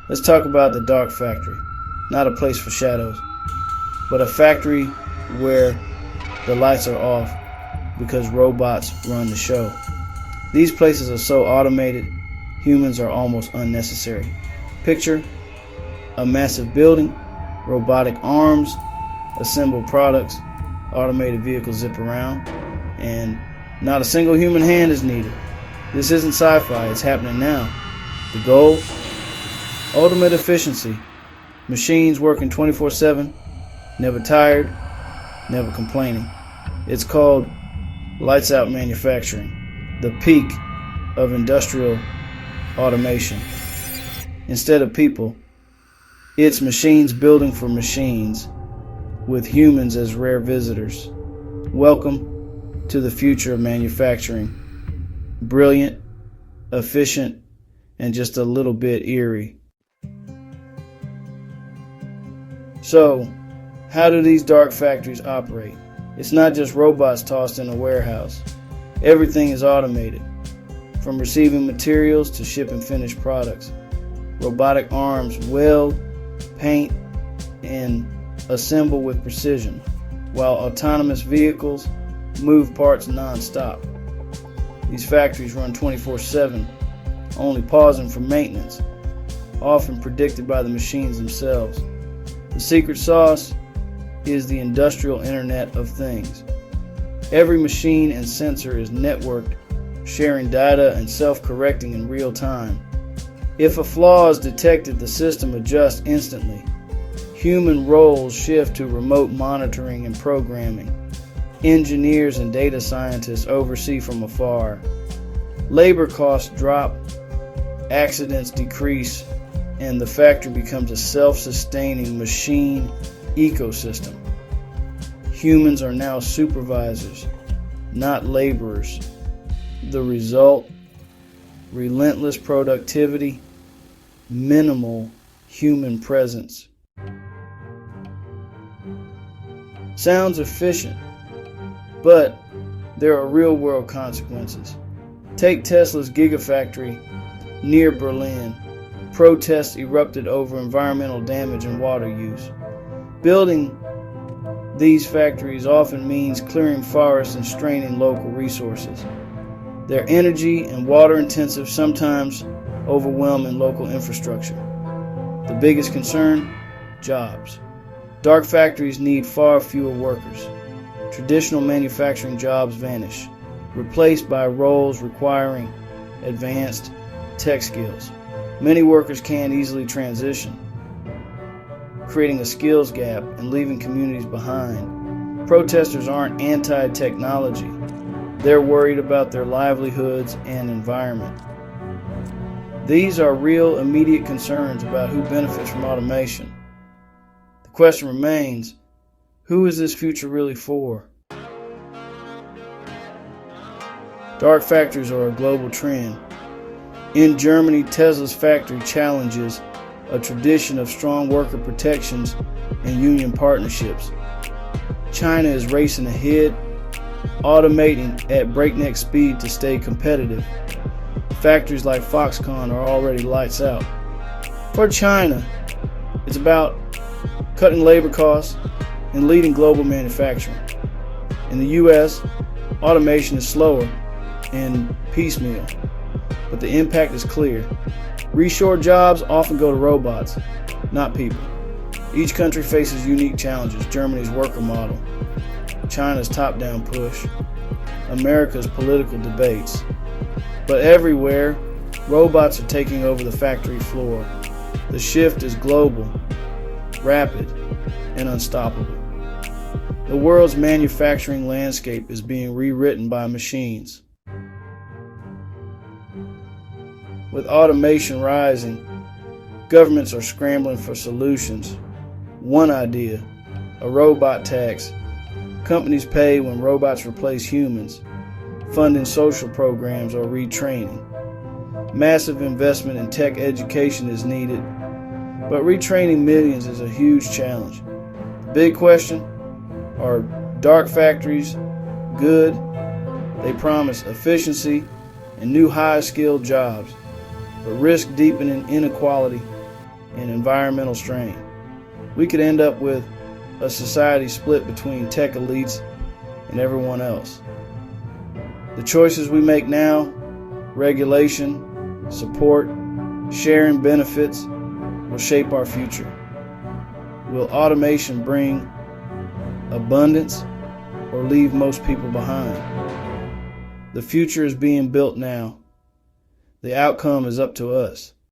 Let's talk about the dark factory. Not a place for shadows, but a factory where the lights are off because robots run the show. These places are so automated, humans are almost unnecessary. Picture a massive building, robotic arms, assemble products, automated vehicles zip around, and not a single human hand is needed. This isn't sci-fi, it's happening now. The goal? Ultimate efficiency. Machines working 24/7, never tired, never complaining. It's called lights out manufacturing, the peak of industrial automation. Instead of people, it's machines building for machines, with humans as rare visitors. Welcome to the future of manufacturing. Brilliant, efficient, and just a little bit eerie. So, how do these dark factories operate? It's not just robots tossed in a warehouse. Everything is automated, from receiving materials to shipping finished products. Robotic arms weld, paint, and assemble with precision, while autonomous vehicles move parts non-stop. These factories run 24/7, only pausing for maintenance, often predicted by the machines themselves. The secret sauce is the industrial Internet of Things. Every machine and sensor is networked, sharing data and self-correcting in real time. If a flaw is detected, the system adjusts instantly. Human roles shift to remote monitoring and programming. Engineers and data scientists oversee from afar. Labor costs drop, accidents decrease, and the factory becomes a self-sustaining machine ecosystem. Humans are now supervisors, not laborers. The result? Relentless productivity, minimal human presence. Sounds efficient, but there are real-world consequences. Take Tesla's Gigafactory near Berlin. Protests erupted over environmental damage and water use. Building these factories often means clearing forests and straining local resources. They're energy and water intensive, sometimes overwhelming local infrastructure. The biggest concern? Jobs. Dark factories need far fewer workers. Traditional manufacturing jobs vanish, replaced by roles requiring advanced tech skills. Many workers can't easily transition, creating a skills gap and leaving communities behind. Protesters aren't anti-technology. They're worried about their livelihoods and environment. These are real, immediate concerns about who benefits from automation. The question remains, who is this future really for? Dark factories are a global trend. In Germany, Tesla's factory challenges a tradition of strong worker protections and union partnerships. China is racing ahead, automating at breakneck speed to stay competitive. Factories like Foxconn are already lights out. For China, it's about cutting labor costs and leading global manufacturing. In the US, automation is slower and piecemeal, but the impact is clear. Reshore jobs often go to robots, not people. Each country faces unique challenges. Germany's worker model, China's top-down push, America's political debates. But everywhere, robots are taking over the factory floor. The shift is global, rapid, and unstoppable. The world's manufacturing landscape is being rewritten by machines. With automation rising, governments are scrambling for solutions. One idea, a robot tax. Companies pay when robots replace humans, funding social programs or retraining. Massive investment in tech education is needed, but retraining millions is a huge challenge. The big question, are dark factories good? They promise efficiency and new high-skilled jobs, but risk deepening inequality and environmental strain. We could end up with a society split between tech elites and everyone else. The choices we make now, regulation, support, sharing benefits, will shape our future. Will automation bring abundance or leave most people behind? The future is being built now. The outcome is up to us.